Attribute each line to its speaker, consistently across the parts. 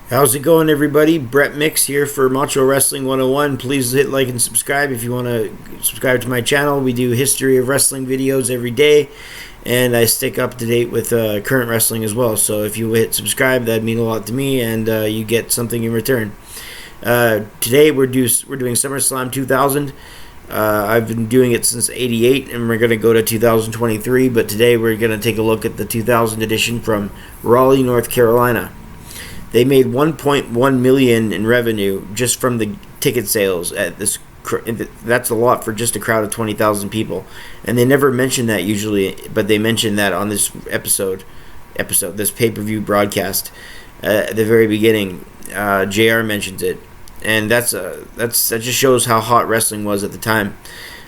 Speaker 1: How's it going, everybody? Brett Mix here for Macho Wrestling 101. Please hit like and subscribe if you want to subscribe to my channel. We do history of wrestling videos every day, and I stick up to date with current wrestling as well. So if you hit subscribe, that'd mean a lot to me, and you get something in return. Today we're doing Summerslam 2000. I've been doing it since '88, and we're going to go to 2023. But today we're going to take a look at the 2000 edition from Raleigh, North Carolina. They made 1.1 million in revenue just from the ticket sales at this. That's a lot for just a crowd of 20,000 people, and they never mention that usually, but they mentioned that on this this pay-per-view broadcast at the very beginning. JR mentions it, and that just shows how hot wrestling was at the time.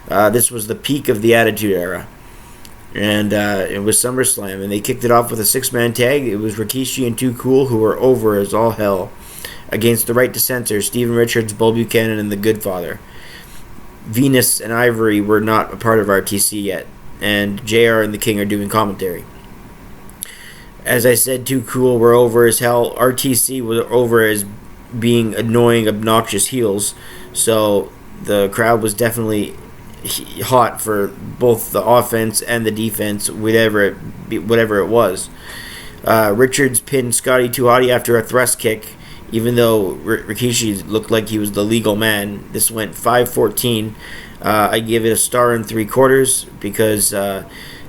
Speaker 1: This was the peak of the Attitude Era. And it was SummerSlam, and they kicked it off with a 6-man tag. It was Rikishi and Too Cool, who were over as all hell, against the Right to Censor, Steven Richards, Bull Buchanan, and the Good Father. Venus and Ivory were not a part of RTC yet, and JR and the King are doing commentary. As I said, Too Cool were over as hell. RTC was over as being annoying, obnoxious heels, so the crowd was definitely hot for both the offense and the defense, whatever it was. Richards pinned Scotty 2 Hotty after a thrust kick, even though Rikishi looked like he was the legal man. This went 5-14. I give it a star and 3/4 because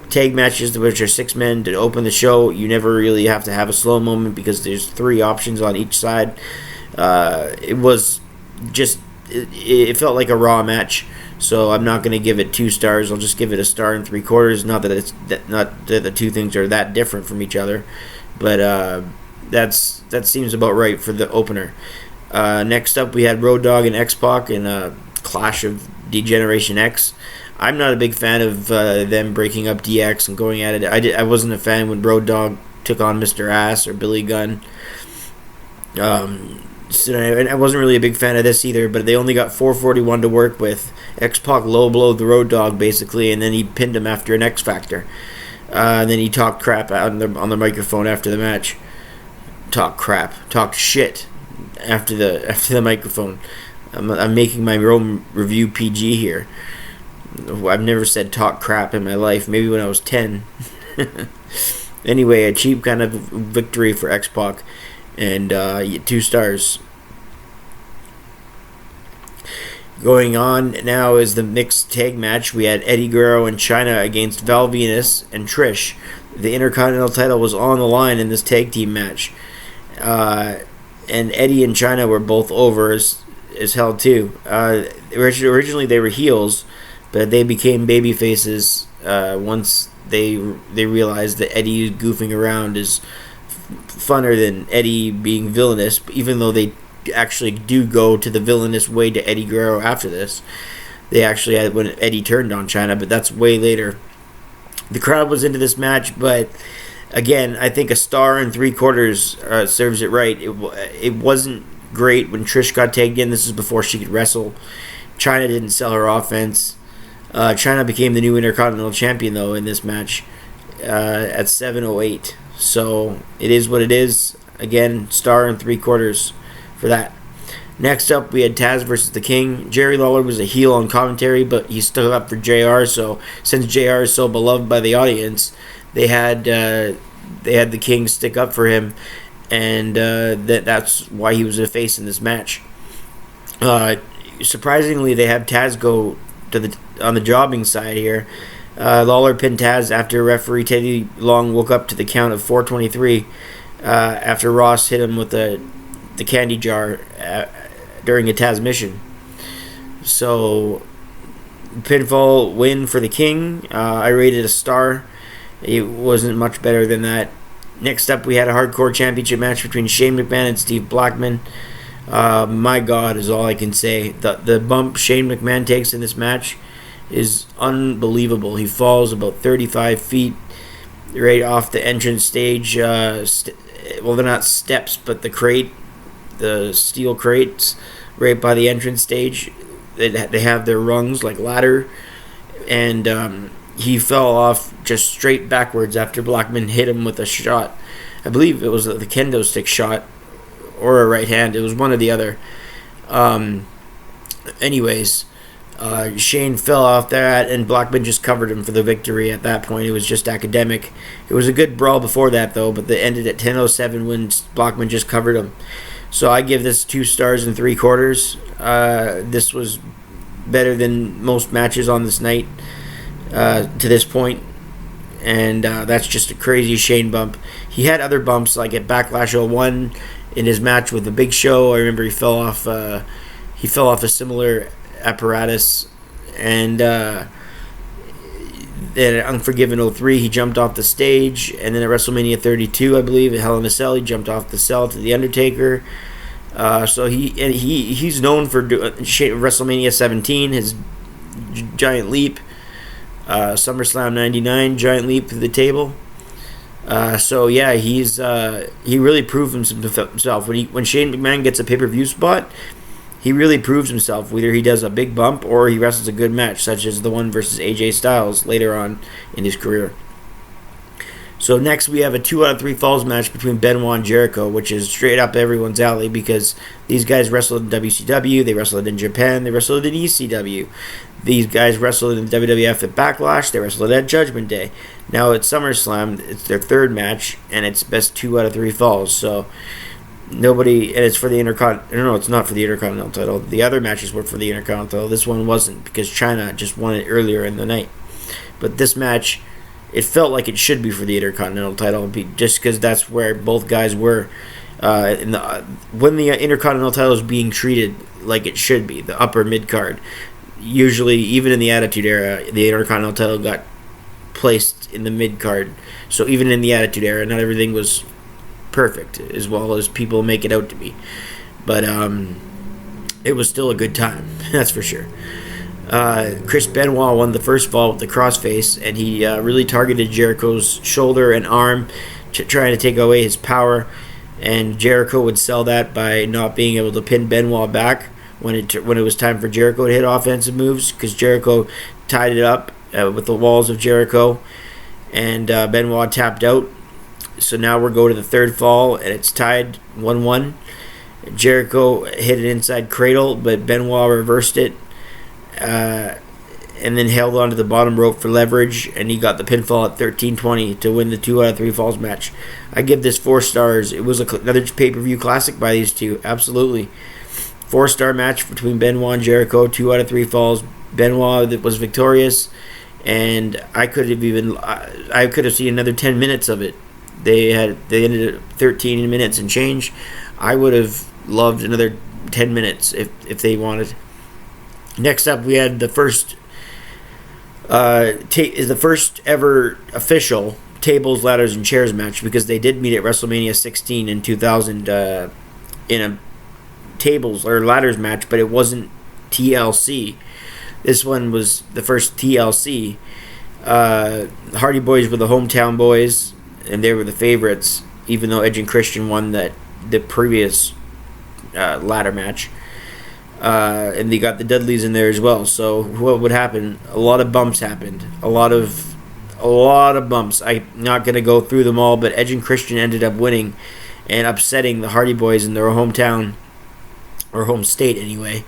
Speaker 1: tag matches, which are 6 men to open the show, you never really have to have a slow moment because there's 3 options on each side. It was just it felt like a Raw match. So I'm not going to give it 2 stars. I'll just give it a star and 3/4. Not that the two things are that different from each other, but that seems about right for the opener. Next up, we had Road Dogg and X-Pac in a clash of Degeneration X. I'm not a big fan of them breaking up DX and going at it. I wasn't a fan when Road Dogg took on Mr. Ass or Billy Gunn. And I wasn't really a big fan of this either, but they only got 441 to work with. X-Pac low blowed the Road Dogg basically, and then he pinned him after an X Factor. And then he talked crap out on the microphone after the match. Talked shit after the microphone. I'm making my own review PG here. I've never said talk crap in my life. Maybe when I was 10. Anyway, a cheap kind of victory for X-Pac. And 2 stars. Going on now is the mixed tag match. We had Eddie Guerrero and Chyna against Val Venus and Trish. The Intercontinental title was on the line in this tag team match. And Eddie and Chyna were both over as hell too. Originally they were heels, but they became baby faces once they realized that Eddie goofing around is funner than Eddie being villainous, even though they actually do go to the villainous way to Eddie Guerrero after this. They actually had when Eddie turned on Chyna, but that's way later. The crowd was into this match, but again, I think a star and 3/4 serves it right. It wasn't great when Trish got tagged in. This is before she could wrestle. Chyna didn't sell her offense. Chyna became the new Intercontinental Champion though in this match at 7:08. So it is what it is. Again, star and 3/4 for that. Next up, we had Taz versus the King. Jerry Lawler was a heel on commentary, but he stood up for JR. So since JR is so beloved by the audience, they had the King stick up for him, and that's why he was a face in this match. Surprisingly, they have Taz go on the jobbing side here. Lawler pinned Taz after referee Teddy Long woke up to the count of 4:23 after Ross hit him with the candy jar during a Taz mission. So, pinfall win for the King. I rated a star. It wasn't much better than that. Next up, we had a hardcore championship match between Shane McMahon and Steve Blackman. My God is all I can say. The bump Shane McMahon takes in this match is unbelievable. He falls about 35 feet right off the entrance stage. Well, they're not steps, but the steel crates right by the entrance stage. They have their rungs like ladder, and he fell off just straight backwards after Blackman hit him with a shot. I believe it was the kendo stick shot or a right hand. It was one or the other. Anyways, Shane fell off that, and Blackman just covered him for the victory at that point. It was just academic. It was a good brawl before that, though, but it ended at 10:07 when Blackman just covered him. So I give this 2 stars and 3/4. This was better than most matches on this night to this point. And that's just a crazy Shane bump. He had other bumps, like at Backlash 01 in his match with the Big Show. I remember he fell off a similar apparatus, and then at Unforgiven 03 he jumped off the stage, and then at WrestleMania 32, I believe, at Hell in a Cell, he jumped off the cell to the Undertaker. So he's known for WrestleMania 17, his giant leap, SummerSlam 99 giant leap through the table. So yeah, he really proved himself. When Shane McMahon gets a pay-per-view spot, he really proves himself. Whether he does a big bump or he wrestles a good match, such as the one versus AJ Styles later on in his career. So next we have a 2 out of 3 falls match between Benoit and Jericho, which is straight up everyone's alley because these guys wrestled in WCW, they wrestled in Japan, they wrestled in ECW. These guys wrestled in WWF at Backlash, they wrestled at Judgment Day. Now at SummerSlam, it's their 3rd match, and it's best 2 out of 3 falls. So nobody, and it's for the Intercontinental. No, it's not for the Intercontinental title. The other matches were for the Intercontinental. This one wasn't because China just won it earlier in the night. But this match, it felt like it should be for the Intercontinental title, just because that's where both guys were when the Intercontinental title is being treated like it should be, the upper mid card. Usually, even in the Attitude Era, the Intercontinental title got placed in the mid card. So even in the Attitude Era, not everything was perfect as well as people make it out to be. But it was still a good time, that's for sure. Chris Benoit won the first fall with the crossface, and he really targeted Jericho's shoulder and arm, trying to take away his power. And Jericho would sell that by not being able to pin Benoit back when it was time for Jericho to hit offensive moves, because Jericho tied it up with the walls of Jericho, and Benoit tapped out. So now we're going to the 3rd fall, and it's tied 1-1. Jericho hit an inside cradle, but Benoit reversed it. And then held onto the bottom rope for leverage, and he got the pinfall at 13:20 to win the 2 out of 3 falls match. I give this 4 stars. It was another pay-per-view classic by these two, absolutely. 4-star match between Benoit and Jericho, 2 out of 3 falls. Benoit was victorious, and I could have seen another 10 minutes of it. They ended at 13 minutes and change. I would have loved another 10 minutes if they wanted. Next up, we had the first ever official tables, ladders, and chairs match, because they did meet at WrestleMania 16 in 2000 in a tables or ladders match, but it wasn't TLC. This one was the first TLC. The Hardy Boys were the hometown boys, and they were the favorites, even though Edge and Christian won the previous ladder match. And they got the Dudleys in there as well. So what would happen? A lot of bumps happened. A lot of bumps. I'm not going to go through them all, but Edge and Christian ended up winning and upsetting the Hardy Boys in their hometown, or home state anyway.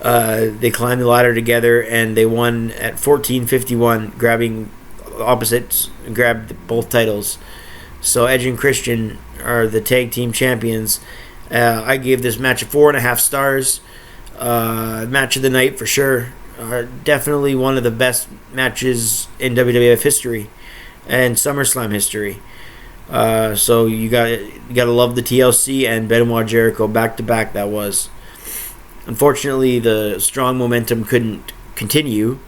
Speaker 1: They climbed the ladder together, and they won at 14:51, grabbing opposites, grabbed both titles. So Edge and Christian are the tag team champions. I gave this match a 4.5 stars. Match of the night for sure. Definitely one of the best matches in WWF history and SummerSlam history. So you gotta love the TLC and Benoit Jericho back to back. That was. Unfortunately, the strong momentum couldn't continue.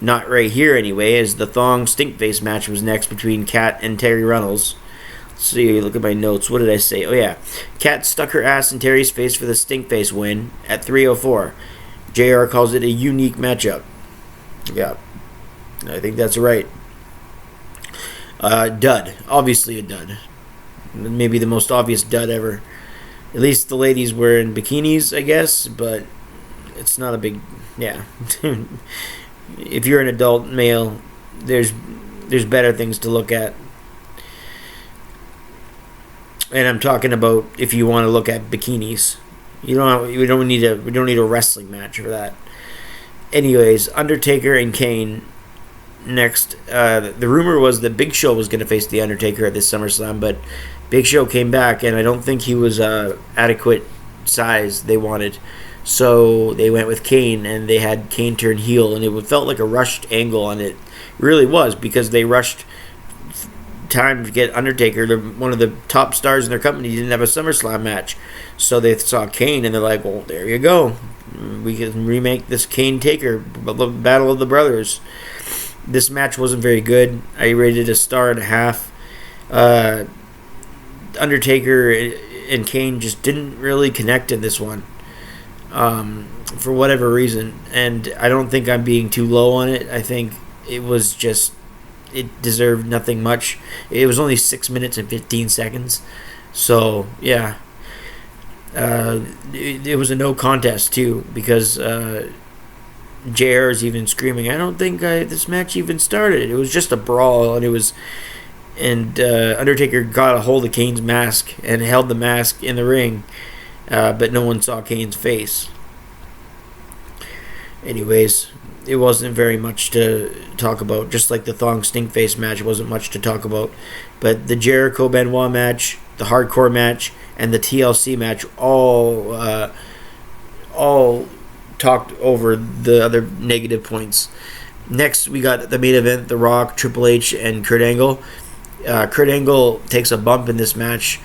Speaker 1: Not right here anyway, as the Thong Stinkface match was next between Kat and Terry Runnels. See, look at my notes. What did I say? Oh, yeah. Kat stuck her ass in Terry's face for the Stinkface win at 3:04. JR calls it a unique matchup. Yeah, I think that's right. Dud. Obviously a dud. Maybe the most obvious dud ever. At least the ladies were in bikinis, I guess, but it's not a big... Yeah. If you're an adult male, there's better things to look at. And I'm talking about if you want to look at bikinis. We don't need a wrestling match for that. Anyways, Undertaker and Kane next. The rumor was that Big Show was going to face the Undertaker at this SummerSlam, but Big Show came back, and I don't think he was adequate size they wanted. So they went with Kane, and they had Kane turn heel, and it felt like a rushed angle on it. It really was, because they rushed time to get Undertaker. They're one of the top stars in their company. He didn't have a SummerSlam match. So they saw Kane, and they're like, well, there you go. We can remake this Kane-Taker Battle of the Brothers. This match wasn't very good. I rated it a 1.5 stars. Undertaker and Kane just didn't really connect in this one. For whatever reason. And I don't think I'm being too low on it. I think it was just... It deserved nothing much. It was only 6 minutes and 15 seconds. So, yeah. It was a no contest, too, because JR is even screaming, I don't think this match even started. It was just a brawl, and Undertaker got a hold of Kane's mask and held the mask in the ring, but no one saw Kane's face. Anyways, it wasn't very much to talk about. Just like the Thong Stinkface match wasn't much to talk about. But the Jericho Benoit match, the Hardcore match, and the TLC match all talked over the other negative points. Next, we got the main event: The Rock, Triple H, and Kurt Angle. Kurt Angle takes a bump in this match.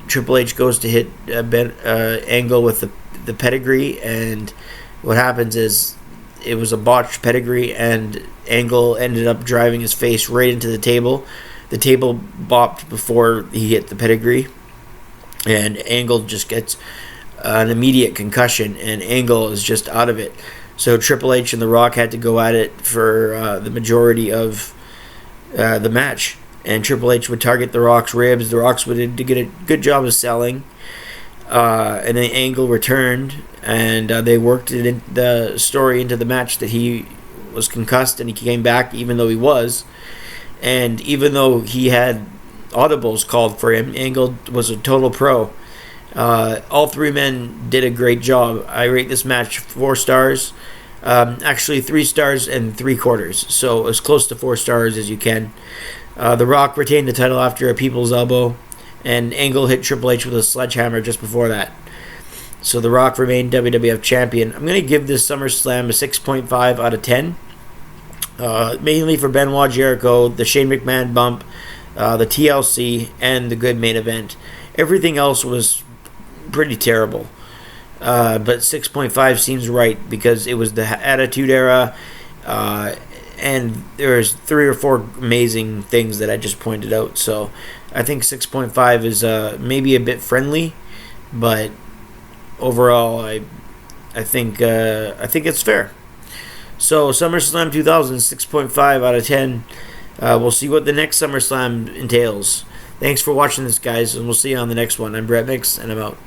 Speaker 1: Triple H goes to hit Angle with the pedigree, and what happens is it was a botched pedigree, and Angle ended up driving his face right into the table. The table bopped before he hit the pedigree, and Angle just gets an immediate concussion, and Angle is just out of it. So Triple H and The Rock had to go at it for the majority of the match, and Triple H would target The Rock's ribs. The Rock's would get a good job of selling, and then Angle returned, and they worked it in the story into the match that he was concussed and he came back, even though he was. And even though he had audibles called for him, Angle was a total pro. All three men did a great job. I rate this match 4 stars. Actually 3 stars and 3/4. So as close to 4 stars as you can. The Rock retained the title after a people's elbow, and Angle hit Triple H with a sledgehammer just before that. So The Rock remained WWF champion. I'm going to give this SummerSlam a 6.5 out of 10. Mainly for Benoit-Jericho, the Shane McMahon bump, the TLC, and the good main event. Everything else was pretty terrible. But 6.5 seems right because it was the Attitude Era, and there's 3 or 4 amazing things that I just pointed out. So I think 6.5 is maybe a bit friendly, but overall I think it's fair. So SummerSlam 2000, 6.5 out of 10. We'll see what the next SummerSlam entails. Thanks for watching this, guys, and we'll see you on the next one. I'm Brett Mix, and I'm out.